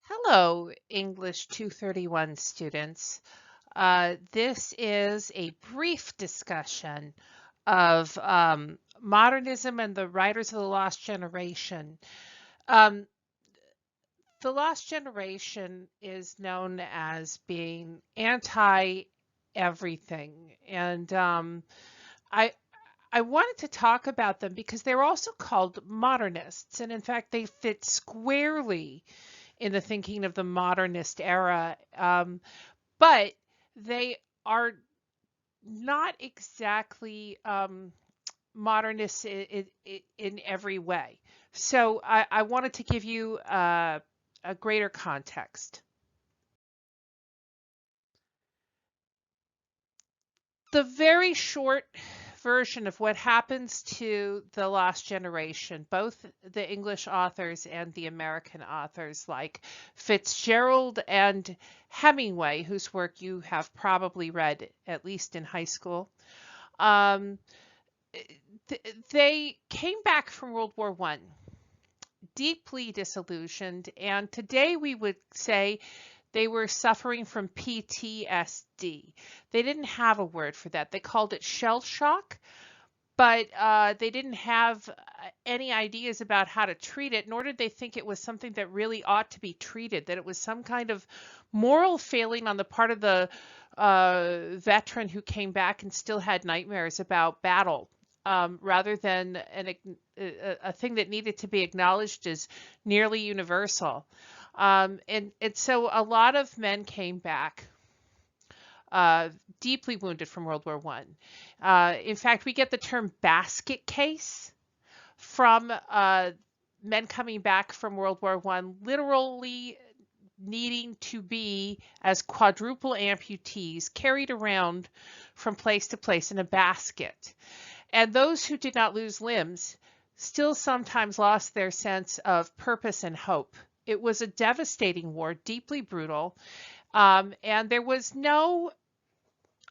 Hello, English 231 students. This is a brief discussion of modernism and the writers of the lost generation. Um, the lost generation is known as being anti-everything, and I I wanted to talk about them because they're also called modernists, and in fact, they fit squarely in the thinking of the modernist era. But they are not exactly modernists in every way. So I wanted to give you a greater context. The very short version of what happens to the lost generation, both the English authors and the American authors like Fitzgerald and Hemingway, whose work you have probably read at least in high school. Um, they came back from World War One deeply disillusioned, and today we would say they were suffering from PTSD. They didn't have a word for that. They called it shell shock, but they didn't have any ideas about how to treat it, nor did they think it was something that really ought to be treated, that it was some kind of moral failing on the part of the veteran who came back and still had nightmares about battle. Rather than a thing that needed to be acknowledged as nearly universal. And so a lot of men came back uh, deeply wounded from World War One. In fact, we get the term basket case from men coming back from World War One, literally needing to be as quadruple amputees carried around from place to place in a basket. And those who did not lose limbs still sometimes lost their sense of purpose and hope. It was a devastating war, deeply brutal, and there was no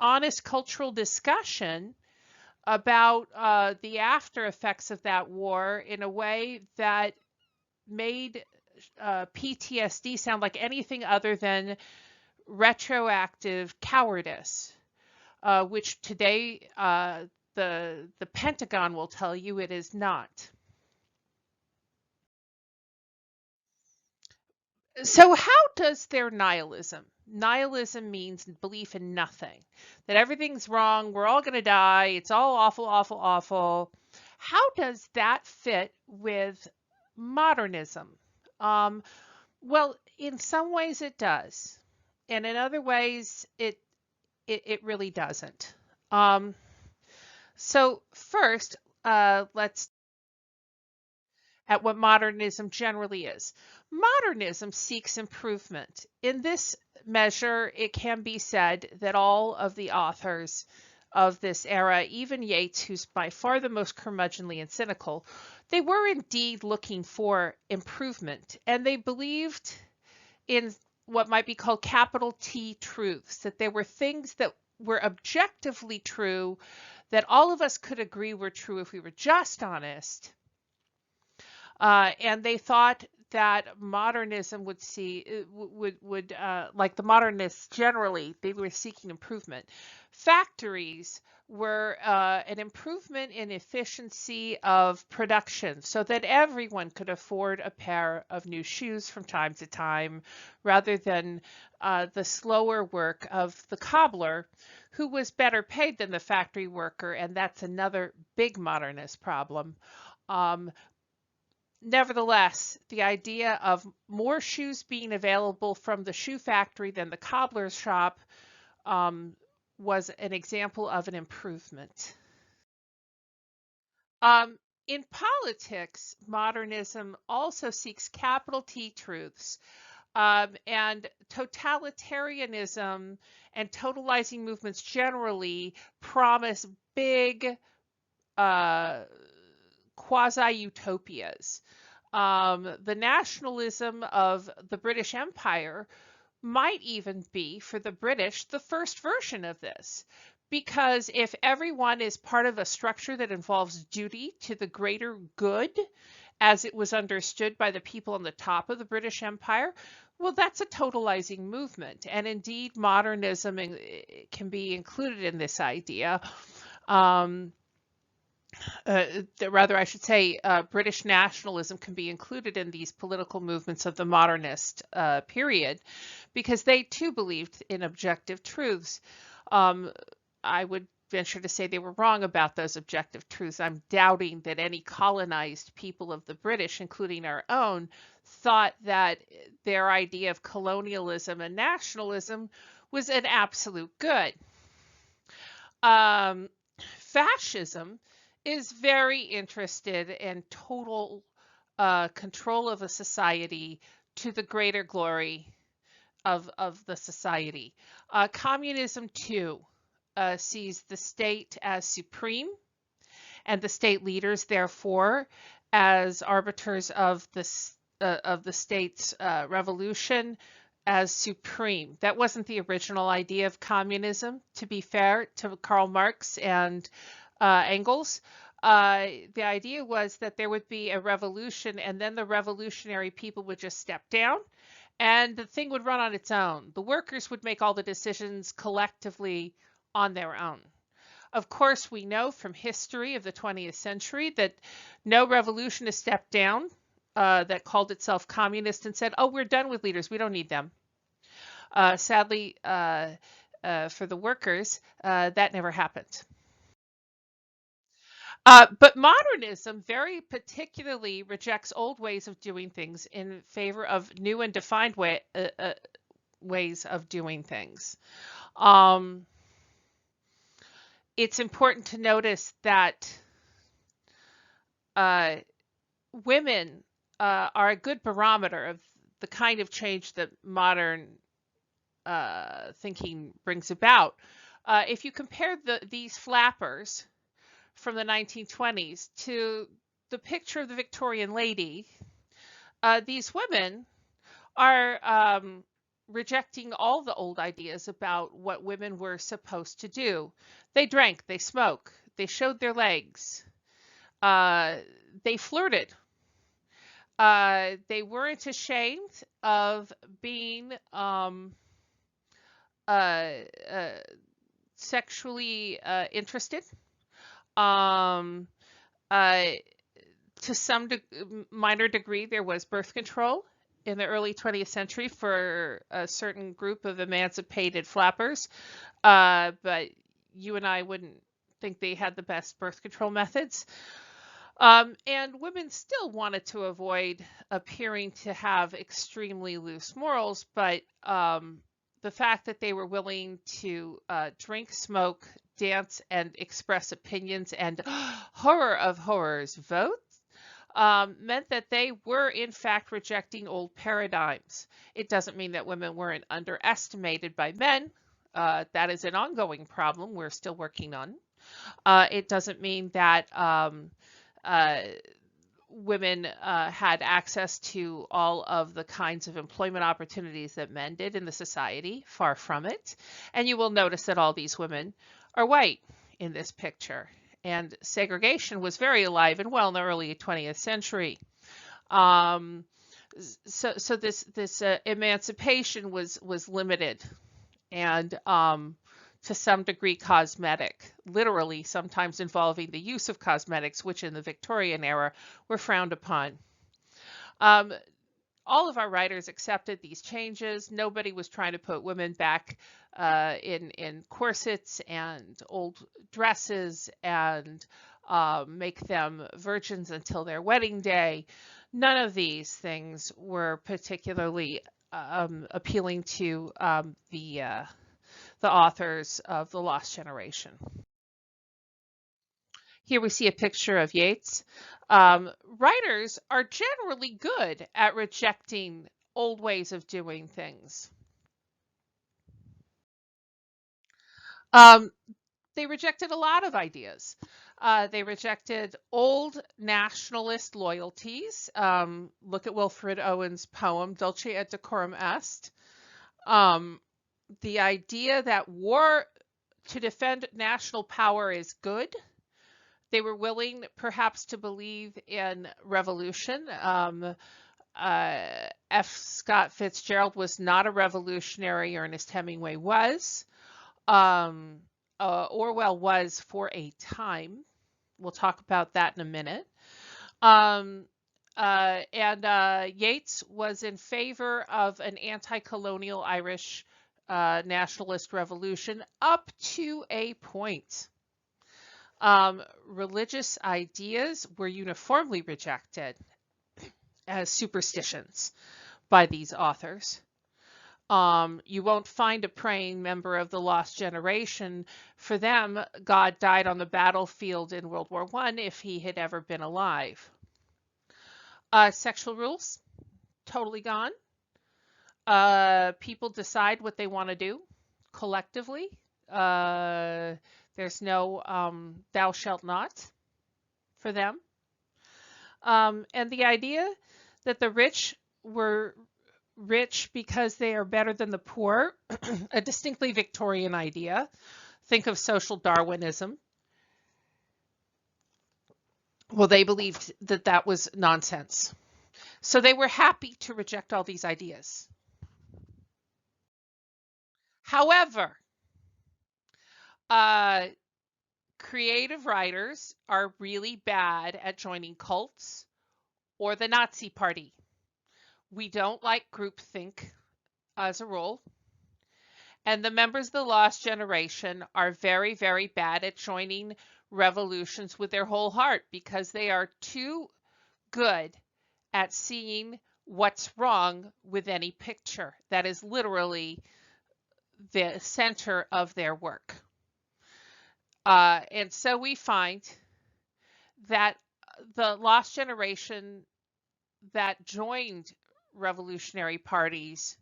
honest cultural discussion about the after effects of that war in a way that made PTSD sound like anything other than retroactive cowardice, which today the Pentagon will tell you it is not. So how does their nihilism? Nihilism means belief in nothing, that everything's wrong, we're all going to die, it's all awful, awful, awful. How does that fit with modernism? Um, well, in some ways it does, and in other ways it really doesn't. Um, so first, let's at what modernism generally is. Modernism seeks improvement. In this measure, it can be said that all of the authors of this era, even Yeats, who's by far the most curmudgeonly and cynical, they were indeed looking for improvement, and they believed in what might be called capital T truths, that there were things that were objectively true that all of us could agree were true if we were just honest, and they thought that modernism would see would like the modernists generally, they were seeking improvement. Factories were an improvement in efficiency of production so that everyone could afford a pair of new shoes from time to time rather than the slower work of the cobbler who was better paid than the factory worker, and that's another big modernist problem. um, Nevertheless, the idea of more shoes being available from the shoe factory than the cobbler's shop um, was an example of an improvement. Um, in politics, modernism also seeks capital T truths, and totalitarianism and totalizing movements generally promise big uh, quasi utopias. The nationalism of the British Empire might even be, for the British, the first version of this. Because if everyone is part of a structure that involves duty to the greater good as it was understood by the people on the top of the British Empire, well, that's a totalizing movement. And indeed, modernism can be included in this idea. Um, Rather, I should say, British nationalism can be included in these political movements of the modernist period, because they too believed in objective truths. Um, I would venture to say they were wrong about those objective truths. I'm doubting that any colonized people of the British, including our own, thought that their idea of colonialism and nationalism was an absolute good. Um, Fascism is very interested in total control of a society to the greater glory of the society. Communism, too, sees the state as supreme, and the state leaders, therefore, as arbiters of the state's revolution, as supreme. That wasn't the original idea of communism, to be fair to Karl Marx and Engels. The idea was that there would be a revolution, and then the revolutionary people would just step down, and the thing would run on its own. The workers would make all the decisions collectively on their own. Of course, we know from history of the 20th century that no revolution has stepped down that called itself communist and said, oh, we're done with leaders. We don't need them. Sadly, for the workers, that never happened. But modernism very particularly rejects old ways of doing things in favor of new and defined ways of doing things. Um, it's important to notice that uh, women are a good barometer of the kind of change that modern thinking brings about. If you compare these flappers from the 1920s to the picture of the Victorian lady, these women are rejecting all the old ideas about what women were supposed to do. They drank, they smoked, they showed their legs, they flirted. They weren't ashamed of being uh, uh, sexually interested. Um, uh, to some minor degree, there was birth control in the early 20th century for a certain group of emancipated flappers, but you and I wouldn't think they had the best birth control methods. And women still wanted to avoid appearing to have extremely loose morals, but the fact that they were willing to drink, smoke, dance, and express opinions and horror of horrors, vote, meant that they were in fact rejecting old paradigms. It doesn't mean that women weren't underestimated by men. That is an ongoing problem we're still working on. It doesn't mean that uh, women had access to all of the kinds of employment opportunities that men did in the society. Far from it. And you will notice that all these women are white in this picture. And segregation was very alive and well in the early 20th century. Um, so this emancipation was limited and to some degree cosmetic, literally sometimes involving the use of cosmetics, which in the Victorian era were frowned upon. Um, all of our writers accepted these changes. Nobody was trying to put women back in corsets and old dresses and make them virgins until their wedding day. None of these things were particularly appealing to the authors of The Lost Generation. Here we see a picture of Yeats. Writers are generally good at rejecting old ways of doing things. Um, they rejected a lot of ideas. They rejected old nationalist loyalties. Look at Wilfred Owen's poem, Dulce et Decorum Est. The idea that war to defend national power is good. They were willing, perhaps, to believe in revolution. F. Scott Fitzgerald was not a revolutionary. Ernest Hemingway was. Um, Orwell was for a time. We'll talk about that in a minute. Um, and Yeats was in favor of an anti-colonial Irish nationalist revolution up to a point. Religious ideas were uniformly rejected as superstitions by these authors. You won't find a praying member of the lost generation. For them, God died on the battlefield in World War I if he had ever been alive. Sexual rules, totally gone. People decide what they want to do collectively. There's no thou shalt not for them. And the idea that the rich were rich because they are better than the poor, a distinctly Victorian idea. Think of social Darwinism. Well, they believed that that was nonsense. So they were happy to reject all these ideas. However, uh, creative writers are really bad at joining cults or the Nazi Party. We don't like groupthink as a rule. And the members of the lost generation are very, very bad at joining revolutions with their whole heart because they are too good at seeing what's wrong with any picture. That is literally the center of their work. And so we find that the lost generation that joined revolutionary parties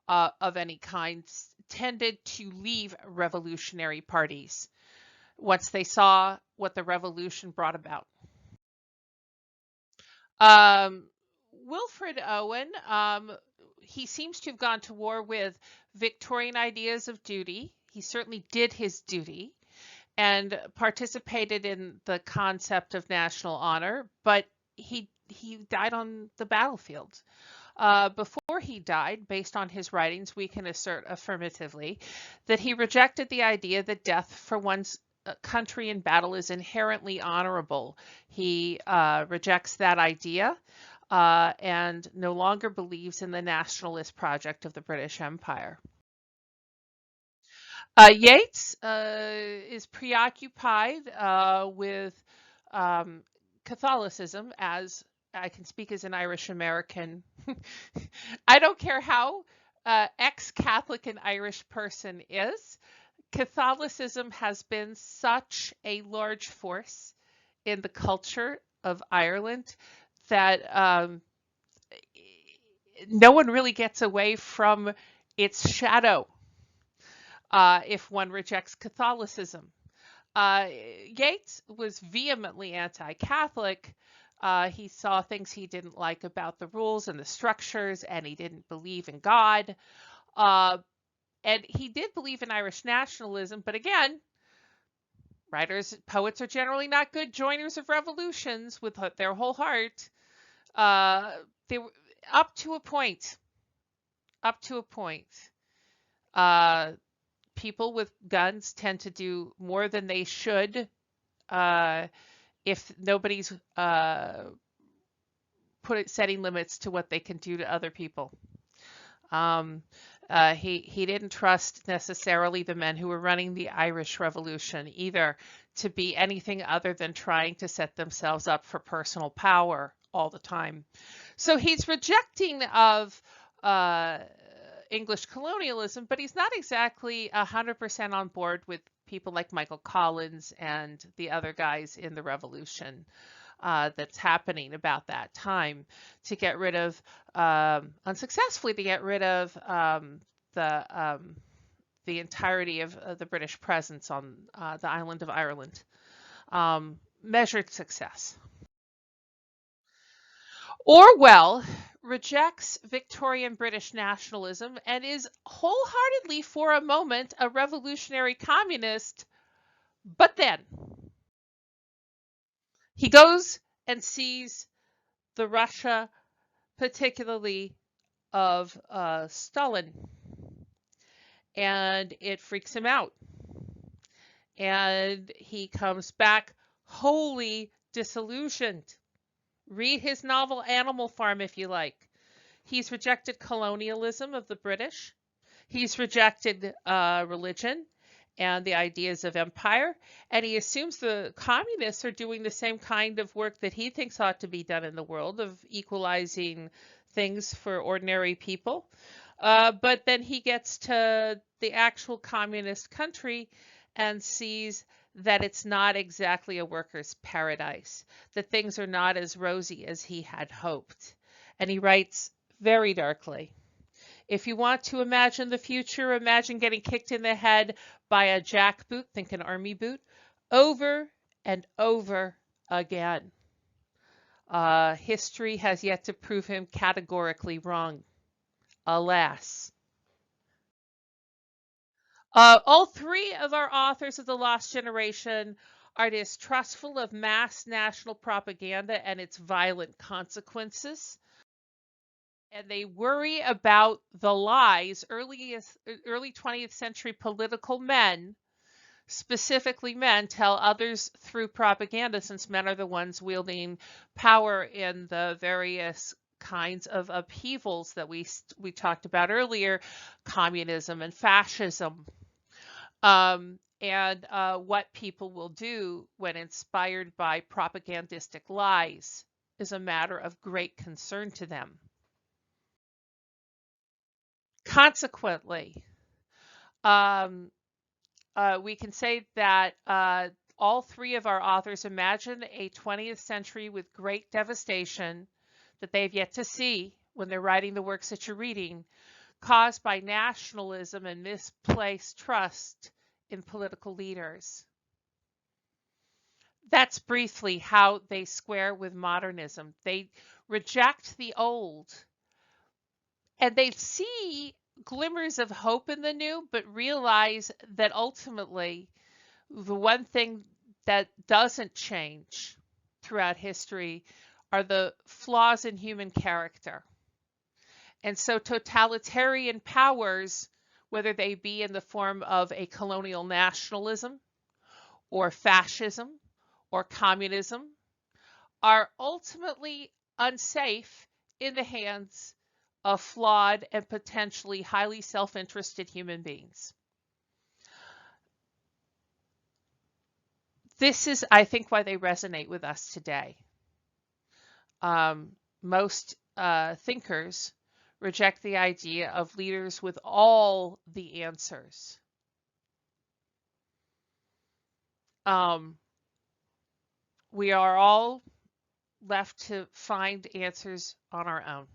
of any kind tended to leave revolutionary parties once they saw what the revolution brought about. Um, Wilfred Owen, he seems to have gone to war with Victorian ideas of duty. He certainly did his duty and participated in the concept of national honor, but he died on the battlefield. Before he died, based on his writings, we can assert affirmatively that he rejected the idea that death for one's country in battle is inherently honorable. He rejects that idea and no longer believes in the nationalist project of the British Empire. Yeats is preoccupied with um, Catholicism, as I can speak as an Irish American. I don't care how ex-Catholic an Irish person is. Catholicism has been such a large force in the culture of Ireland that no one really gets away from its shadow if one rejects Catholicism. Yeats was vehemently anti-Catholic. He saw things he didn't like about the rules and the structures, and he didn't believe in God. And he did believe in Irish nationalism, but again, poets are generally not good joiners of revolutions with their whole heart. They were up to a point. Up to a point. People with guns tend to do more than they should if nobody's setting limits to what they can do to other people. He didn't trust necessarily the men who were running the Irish Revolution either to be anything other than trying to set themselves up for personal power all the time. So he's rejecting of English colonialism, but he's not exactly 100% on board with people like Michael Collins and the other guys in the revolution that's happening about that time to get rid of, unsuccessfully, to get rid of the entirety of the British presence on the island of Ireland. Measured success. Orwell rejects Victorian British nationalism and is wholeheartedly, for a moment, a revolutionary communist, but then He goes and sees the Russia, particularly of Stalin, and it freaks him out. And he comes back wholly disillusioned. Read his novel Animal Farm if you like. He's rejected colonialism of the British. He's rejected religion and the ideas of empire, and he assumes the communists are doing the same kind of work that he thinks ought to be done in the world of equalizing things for ordinary people. But then he gets to the actual communist country and sees that it's not exactly a worker's paradise, that things are not as rosy as he had hoped. And he writes very darkly. If you want to imagine the future, imagine getting kicked in the head by a jackboot, think an army boot, over and over again. History has yet to prove him categorically wrong, alas. All three of our authors of the Lost Generation are distrustful of mass national propaganda and its violent consequences. And they worry about the lies early 20th century political men, specifically men, tell others through propaganda, since men are the ones wielding power in the various kinds of upheavals that we talked about earlier, communism and fascism. And what people will do when inspired by propagandistic lies is a matter of great concern to them. Consequently, um, we can say that all three of our authors imagine a 20th century with great devastation that they've yet to see when they're writing the works that you're reading, caused by nationalism and misplaced trust in political leaders. That's briefly how they square with modernism. They reject the old and they see glimmers of hope in the new, but realize that ultimately the one thing that doesn't change throughout history are the flaws in human character. And so totalitarian powers, whether they be in the form of a colonial nationalism or fascism or communism, are ultimately unsafe in the hands of flawed and potentially highly self-interested human beings. This is, I think, why they resonate with us today. Most thinkers reject the idea of leaders with all the answers. We are all left to find answers on our own.